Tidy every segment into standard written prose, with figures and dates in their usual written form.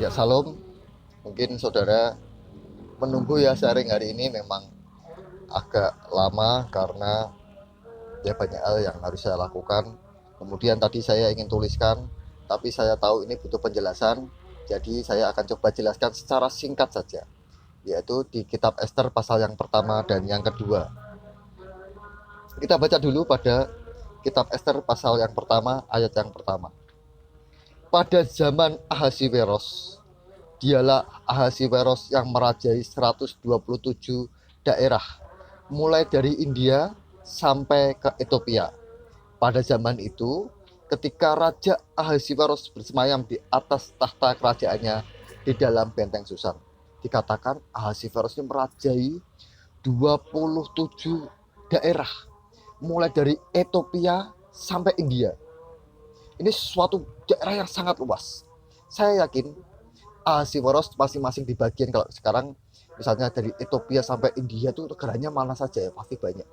Ya salam, mungkin saudara menunggu ya sharing hari ini memang agak lama karena ya banyak hal yang harus saya lakukan. Kemudian tadi saya ingin tuliskan, tapi saya tahu ini butuh penjelasan, jadi saya akan coba jelaskan secara singkat saja, yaitu di kitab Ester pasal yang pertama dan yang kedua. Kita baca dulu pada kitab Ester pasal yang pertama, ayat yang pertama. Pada zaman Ahasiweros, dialah Ahasiweros yang merajai 127 daerah, mulai dari India sampai ke Ethiopia. Pada zaman itu, ketika Raja Ahasiweros bersemayam di atas tahta kerajaannya di dalam benteng Susan, dikatakan Ahasiweros ini merajai 27 daerah, mulai dari Ethiopia sampai India. Ini suatu daerah yang sangat luas. Saya yakin Ahasiweros masing-masing di bagian, kalau sekarang misalnya dari Ethiopia sampai India itu negaranya mana saja ya, pasti banyak.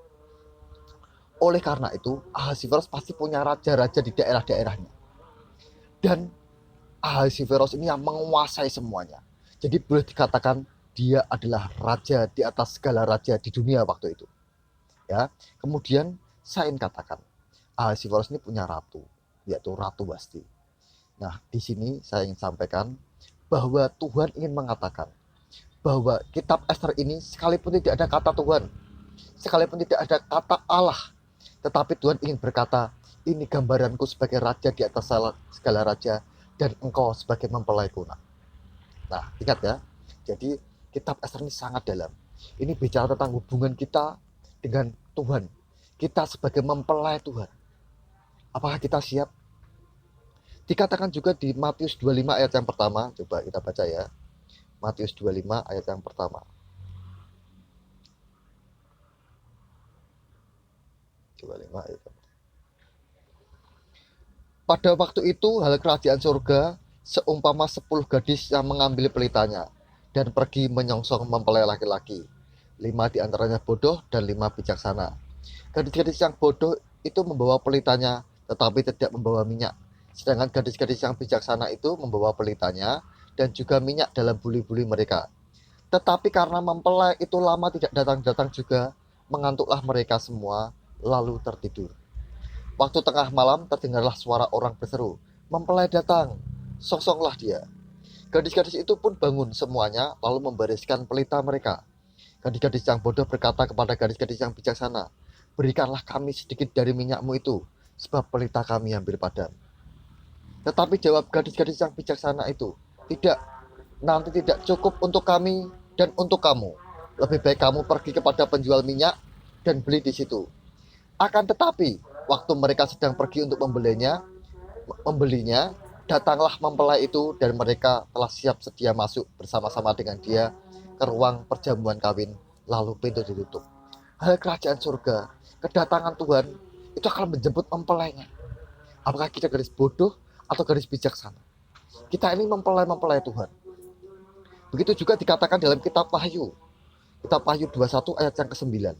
Oleh karena itu Ahasiweros pasti punya raja-raja di daerah-daerahnya, dan Ahasiweros ini yang menguasai semuanya. Jadi boleh dikatakan dia adalah raja di atas segala raja di dunia waktu itu, ya. Kemudian saya ingin katakan Ahasiweros ini punya ratu, yaitu Ratu Wasti. Nah, di sini saya ingin sampaikan bahwa Tuhan ingin mengatakan bahwa kitab Ester ini sekalipun tidak ada kata Tuhan, sekalipun tidak ada kata Allah, tetapi Tuhan ingin berkata, ini gambaranku sebagai raja di atas segala raja, dan engkau sebagai mempelaiku. Nah, ingat ya, jadi kitab Ester ini sangat dalam. Ini bicara tentang hubungan kita dengan Tuhan, kita sebagai mempelai Tuhan. Apakah kita siap? Dikatakan juga di Matius 25 ayat yang pertama, coba kita baca ya. Matius 25 ayat yang pertama. Pada waktu itu hal kerajaan surga seumpama 10 gadis yang mengambil pelitanya dan pergi menyongsong mempelai laki-laki. 5 diantaranya bodoh dan 5 bijaksana. Gadis-gadis yang bodoh itu membawa pelitanya tetapi tidak membawa minyak. Sedangkan gadis-gadis yang bijaksana itu membawa pelitanya dan juga minyak dalam buli-buli mereka. Tetapi karena mempelai itu lama tidak datang-datang juga, mengantuklah mereka semua, lalu tertidur. Waktu tengah malam terdengarlah suara orang berseru, "Mempelai datang, songsonglah dia." Gadis-gadis itu pun bangun semuanya, lalu membariskan pelita mereka. Gadis-gadis yang bodoh berkata kepada gadis-gadis yang bijaksana, "Berikanlah kami sedikit dari minyakmu itu, sebab pelita kami hampir padam." Tetapi jawab gadis-gadis yang bijaksana itu, "Tidak, nanti tidak cukup untuk kami dan untuk kamu. Lebih baik kamu pergi kepada penjual minyak dan beli di situ." Akan tetapi, waktu mereka sedang pergi untuk membelinya, datanglah mempelai itu dan mereka telah siap sedia masuk bersama-sama dengan dia ke ruang perjamuan kawin, lalu pintu ditutup. Hal kerajaan surga, kedatangan Tuhan itu akan menjemput mempelainya. Apakah kita gadis bodoh atau gadis bijaksana? Kita ini mempelai-mempelai Tuhan. Begitu juga dikatakan dalam kitab Wahyu. Kitab Wahyu 21 ayat yang ke-9.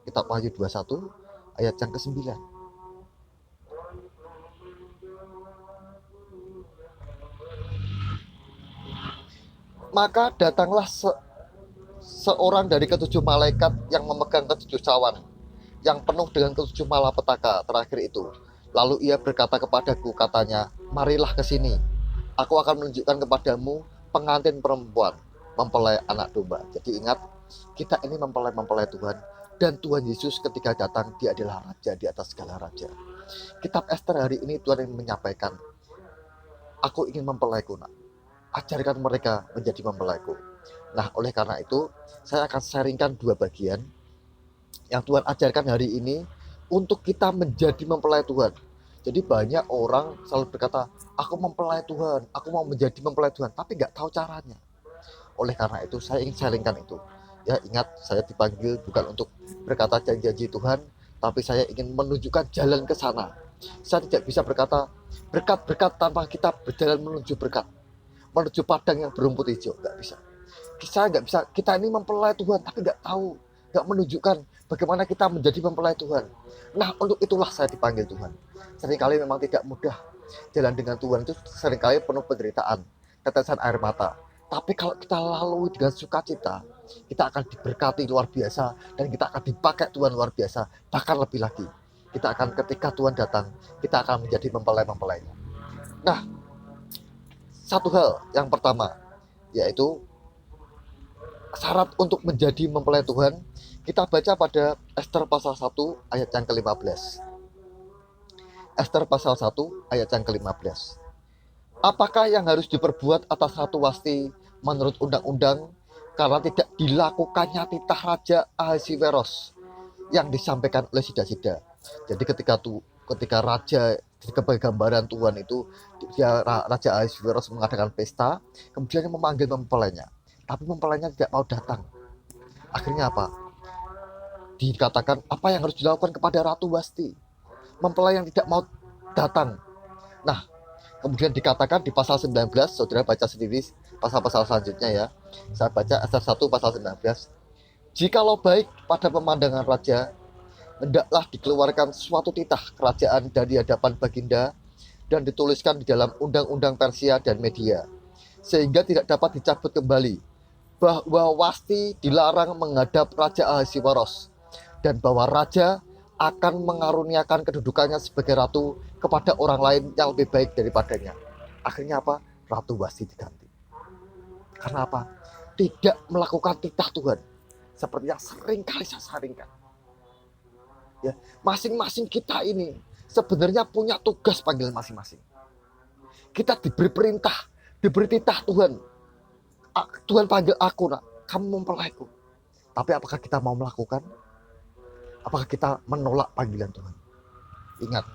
Kitab Wahyu 21 ayat yang ke-9. Maka datanglah seorang dari ketujuh malaikat yang memegang ketujuh cawan, yang penuh dengan ketujuh malapetaka terakhir itu. Lalu ia berkata kepadaku, katanya, "Marilah ke sini. Aku akan menunjukkan kepadamu pengantin perempuan, mempelai anak domba." Jadi ingat, kita ini mempelai-mempelai Tuhan. Dan Tuhan Yesus ketika datang, dia adalah raja di atas segala raja. Kitab Ester hari ini Tuhan yang menyampaikan, "Aku ingin mempelaiku, nak. Ajarkan mereka menjadi mempelaiku." Nah, oleh karena itu, saya akan sharingkan dua bagian yang Tuhan ajarkan hari ini untuk kita menjadi mempelai Tuhan. Jadi banyak orang selalu berkata, "Aku mempelai Tuhan, aku mau menjadi mempelai Tuhan," tapi nggak tahu caranya. Oleh karena itu, saya ingin sharingkan itu. Ya, ingat, saya dipanggil bukan untuk berkata janji-janji Tuhan, tapi saya ingin menunjukkan jalan ke sana. Saya tidak bisa berkata berkat-berkat tanpa kita berjalan menuju berkat, menuju padang yang berumput hijau, nggak bisa. Saya nggak bisa, kita ini mempelai Tuhan tapi nggak tahu, nggak menunjukkan bagaimana kita menjadi mempelai Tuhan. Nah, untuk itulah saya dipanggil Tuhan. Seringkali memang tidak mudah, jalan dengan Tuhan itu seringkali penuh penderitaan, tetesan air mata. Tapi kalau kita lalui dengan sukacita, kita akan diberkati luar biasa dan kita akan dipakai Tuhan luar biasa, bahkan lebih lagi. Kita akan ketika Tuhan datang, kita akan menjadi mempelai-mempelainya. Nah, satu hal yang pertama yaitu syarat untuk menjadi mempelai Tuhan, kita baca pada Ester pasal 1 ayat yang ke-15. Ester pasal 1 ayat yang ke-15. Apakah yang harus diperbuat atas Ratu Wasti menurut undang-undang karena tidak dilakukannya titah Raja Ahasiweros yang disampaikan oleh Sida-Sida. Jadi ketika raja sebagai gambaran Tuhan itu Raja Ahasiweros mengadakan pesta, kemudian memanggil mempelainya, tapi mempelainya tidak mau datang. Akhirnya apa? Dikatakan apa yang harus dilakukan kepada Ratu Wasti, mempelai yang tidak mau datang. Nah, kemudian dikatakan di pasal 19, saudara baca sendiri pasal-pasal selanjutnya ya. Saya baca Ester 1 pasal 19. Jikalau baik pada pemandangan raja, hendaklah dikeluarkan suatu titah kerajaan dari hadapan baginda dan dituliskan di dalam undang-undang Persia dan Media, sehingga tidak dapat dicabut kembali, bahwa Wasti dilarang menghadap Raja Ahasiweros dan bahwa raja akan mengaruniakan kedudukannya sebagai ratu kepada orang lain yang lebih baik daripadanya. Akhirnya apa? Ratu Wasti diganti. Karena apa? Tidak melakukan titah Tuhan, seperti yang sering kali saya saringkan. Ya, masing-masing kita ini sebenarnya punya tugas panggilan masing-masing. Kita diberi perintah, diberi titah Tuhan. Tuhan panggil aku, nak, kamu mempelaiku. Tapi apakah kita mau melakukan? Apakah kita menolak panggilan Tuhan? Ingat,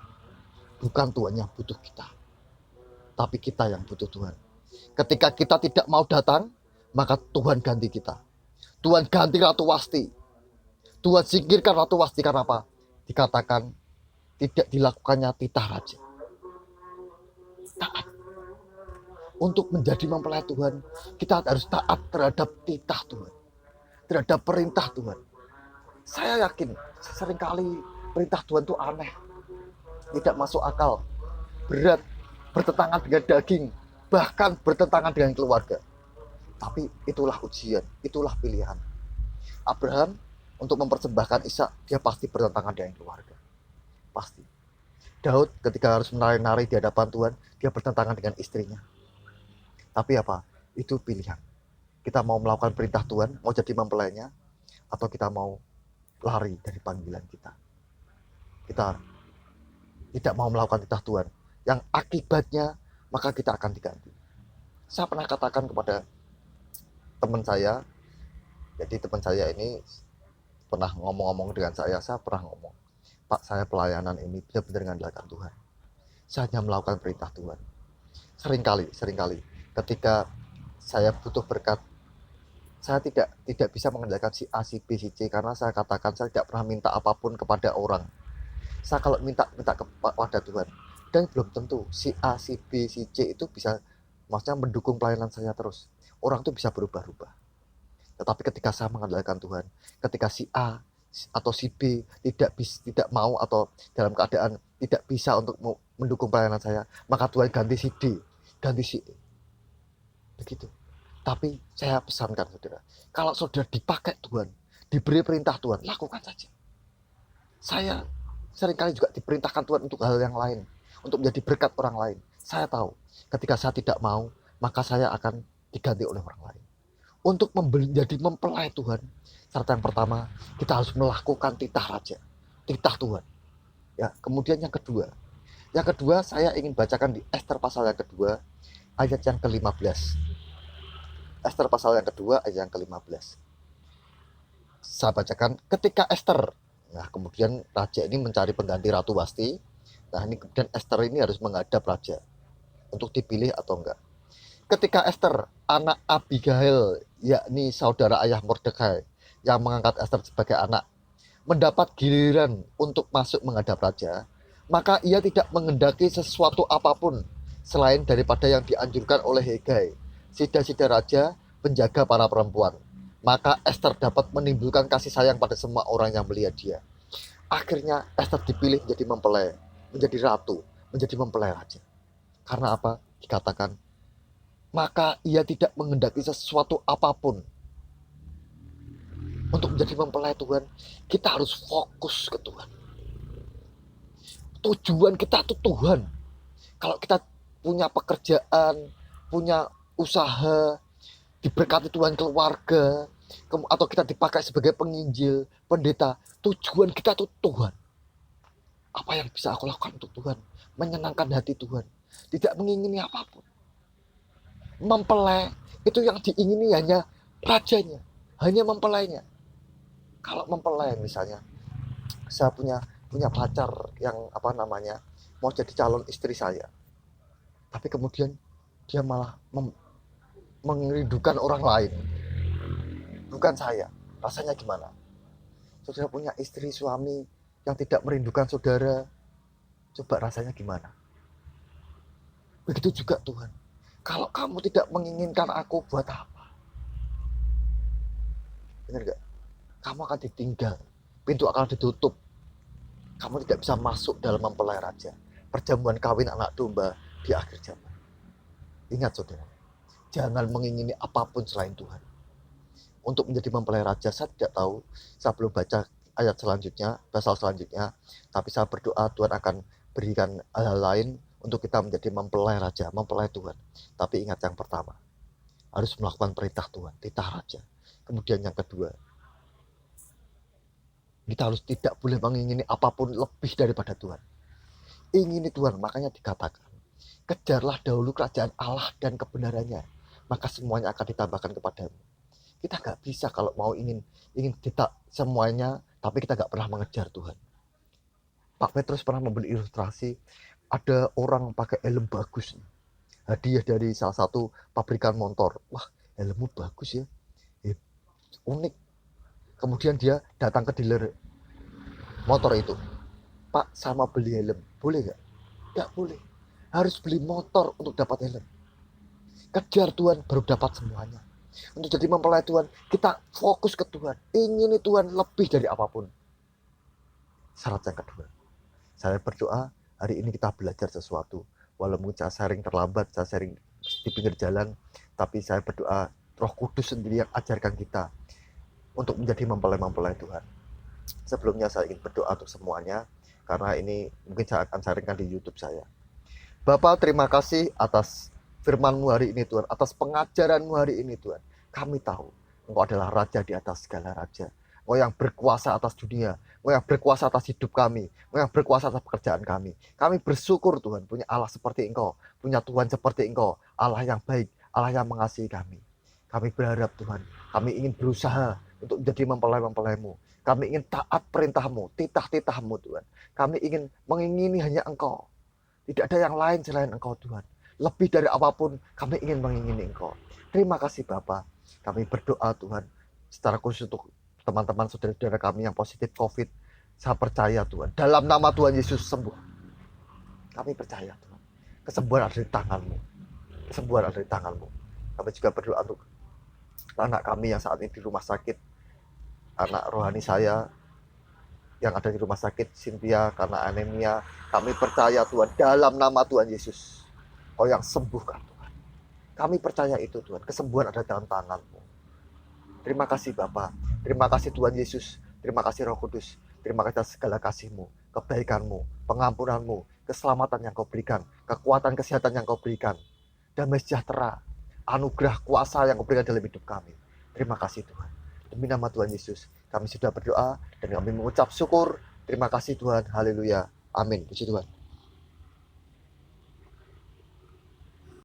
bukan Tuhan yang butuh kita, tapi kita yang butuh Tuhan. Ketika kita tidak mau datang, maka Tuhan ganti kita. Tuhan ganti Ratu Wasti. Tuhan singkirkan Ratu Wasti karena apa? Dikatakan tidak dilakukannya titah raja. Taat. Untuk menjadi mempelai Tuhan, kita harus taat terhadap titah Tuhan, terhadap perintah Tuhan. Saya yakin seringkali perintah Tuhan itu aneh, tidak masuk akal, berat, bertentangan dengan daging, bahkan bertentangan dengan keluarga. Tapi itulah ujian, itulah pilihan. Abraham untuk mempersembahkan Ishak, dia pasti bertentangan dengan keluarga. Pasti. Daud ketika harus menari-nari di hadapan Tuhan, dia bertentangan dengan istrinya. Tapi apa? Itu pilihan. Kita mau melakukan perintah Tuhan, mau jadi mempelainya, atau kita mau lari dari panggilan kita. Kita tidak mau melakukan titah Tuhan, yang akibatnya maka kita akan diganti. Saya pernah katakan kepada teman saya, jadi teman saya ini pernah ngomong-ngomong dengan saya pernah ngomong, Pak, saya pelayanan ini benar-benar mengandalkan Tuhan. Saya hanya melakukan perintah Tuhan. Seringkali ketika saya butuh berkat, saya tidak bisa mengandalkan si A, si B, si C, karena saya katakan saya tidak pernah minta apapun kepada orang. Saya kalau minta kepada Tuhan, dan belum tentu si A, si B, si C itu bisa, maksudnya mendukung pelayanan saya terus. Orang itu bisa berubah-ubah. Tetapi ketika saya mengandalkan Tuhan, ketika si A atau si B tidak mau atau dalam keadaan tidak bisa untuk mendukung pelayanan saya, maka Tuhan ganti si D, ganti si E. Begitu. Tapi saya pesankan saudara, kalau saudara dipakai Tuhan, diberi perintah Tuhan, lakukan saja. Saya seringkali juga diperintahkan Tuhan untuk hal yang lain, untuk menjadi berkat orang lain. Saya tahu, ketika saya tidak mau, maka saya akan diganti oleh orang lain. Untuk menjadi mempelai Tuhan, syarat yang pertama, kita harus melakukan titah raja, titah Tuhan. Ya, kemudian yang kedua saya ingin bacakan di Ester pasal yang kedua, ayat yang ke-15. Ester pasal yang kedua ayat yang ke-15. Saya bacakan, ketika Ester, nah kemudian raja ini mencari pengganti Ratu Wasti. Nah ini kemudian Ester ini harus menghadap raja untuk dipilih atau enggak. Ketika Ester, anak Abigail, yakni saudara ayah Mordekai yang mengangkat Ester sebagai anak, mendapat giliran untuk masuk menghadap raja, maka ia tidak menghendaki sesuatu apapun selain daripada yang dianjurkan oleh Hegai, sida-sida raja, penjaga para perempuan. Maka Ester dapat menimbulkan kasih sayang pada semua orang yang melihat dia. Akhirnya Ester dipilih menjadi mempelai, menjadi ratu, menjadi mempelai raja. Karena apa? Dikatakan maka ia tidak menghendaki sesuatu apapun untuk menjadi mempelai Tuhan. Kita harus fokus ke Tuhan. Tujuan kita itu Tuhan. Kalau kita punya pekerjaan, punya usaha, diberkati Tuhan keluarga, atau kita dipakai sebagai penginjil, pendeta, tujuan kita itu Tuhan. Apa yang bisa aku lakukan untuk Tuhan? Menyenangkan hati Tuhan. Tidak mengingini apapun. Mempelai itu yang diingini hanya rajanya, hanya mempelainya. Kalau mempelai misalnya, saya punya pacar yang mau jadi calon istri saya, tapi kemudian dia malah merindukan orang lain, bukan saya. Rasanya gimana? Saudara punya istri, suami yang tidak merindukan saudara, coba rasanya gimana? Begitu juga Tuhan. Kalau kamu tidak menginginkan aku, buat apa? Benar gak? Kamu akan ditinggal, pintu akan ditutup, kamu tidak bisa masuk dalam mempelai raja. Perjamuan kawin anak domba di akhir zaman. Ingat saudara, jangan mengingini apapun selain Tuhan. Untuk menjadi mempelai raja, saya tidak tahu, saya belum baca ayat selanjutnya, pasal selanjutnya, tapi saya berdoa Tuhan akan berikan hal lain untuk kita menjadi mempelai raja, mempelai Tuhan. Tapi ingat yang pertama, harus melakukan perintah Tuhan, titah raja. Kemudian yang kedua, kita harus tidak boleh mengingini apapun lebih daripada Tuhan. Ingini Tuhan, makanya dikatakan, kejarlah dahulu kerajaan Allah dan kebenarannya, maka semuanya akan ditambahkan kepadamu. Kita nggak bisa kalau mau ingin kita semuanya, tapi kita nggak pernah mengejar Tuhan. Pak Petrus pernah memberi ilustrasi, ada orang pakai helm bagus, hadiah dari salah satu pabrikan motor. Wah, helmmu bagus ya, unik. Kemudian dia datang ke dealer motor itu. Pak, sama beli helm, boleh nggak? Nggak boleh. Harus beli motor untuk dapat helm. Kejar Tuhan baru dapat semuanya. Untuk jadi mempelai Tuhan, kita fokus ke Tuhan. Ingini Tuhan lebih dari apapun. Syarat yang kedua, saya berdoa hari ini kita belajar sesuatu. Walaupun saya sharing terlambat, saya sharing di pinggir jalan, tapi saya berdoa Roh Kudus sendiri yang ajarkan kita untuk menjadi mempelai Tuhan. Sebelumnya saya ingin berdoa untuk semuanya, karena ini mungkin saya akan sharingkan di YouTube saya. Bapak, terima kasih atas firman-Mu hari ini Tuhan, atas pengajaran-Mu hari ini Tuhan. Kami tahu Engkau adalah Raja di atas segala raja. Engkau yang berkuasa atas dunia, Engkau yang berkuasa atas hidup kami, Engkau yang berkuasa atas pekerjaan kami. Kami bersyukur Tuhan punya Allah seperti Engkau, punya Tuhan seperti Engkau, Allah yang baik, Allah yang mengasihi kami. Kami berharap Tuhan, kami ingin berusaha untuk menjadi mempelai-mempelai-Mu. Kami ingin taat perintah-Mu, titah-titah-Mu Tuhan. Kami ingin mengingini hanya Engkau. Tidak ada yang lain selain Engkau Tuhan. Lebih dari apapun kami ingin mengingini Engkau. Terima kasih Bapa. Kami berdoa Tuhan, secara khusus untuk teman-teman saudara-saudara kami yang positif COVID. Saya percaya Tuhan, dalam nama Tuhan Yesus sembuh. Kami percaya Tuhan, kesembuhan ada di tangan-Mu. Kesembuhan ada di tangan-Mu. Kami juga berdoa untuk anak kami yang saat ini di rumah sakit. Anak rohani saya yang ada di rumah sakit, Cynthia, karena anemia. Kami percaya Tuhan, dalam nama Tuhan Yesus, Kau yang sembuhkan Tuhan. Kami percaya itu Tuhan, kesembuhan ada dalam tangan-Mu. Terima kasih Bapa, terima kasih Tuhan Yesus, terima kasih Roh Kudus, terima kasih atas segala kasih-Mu, kebaikan-Mu, pengampunan-Mu, keselamatan yang Kau berikan, kekuatan kesehatan yang Kau berikan, damai sejahtera, anugerah kuasa yang Kau berikan dalam hidup kami. Terima kasih Tuhan. Demi nama Tuhan Yesus, kami sudah berdoa dan kami mengucap syukur. Terima kasih Tuhan. Haleluya. Amin. Puji Tuhan.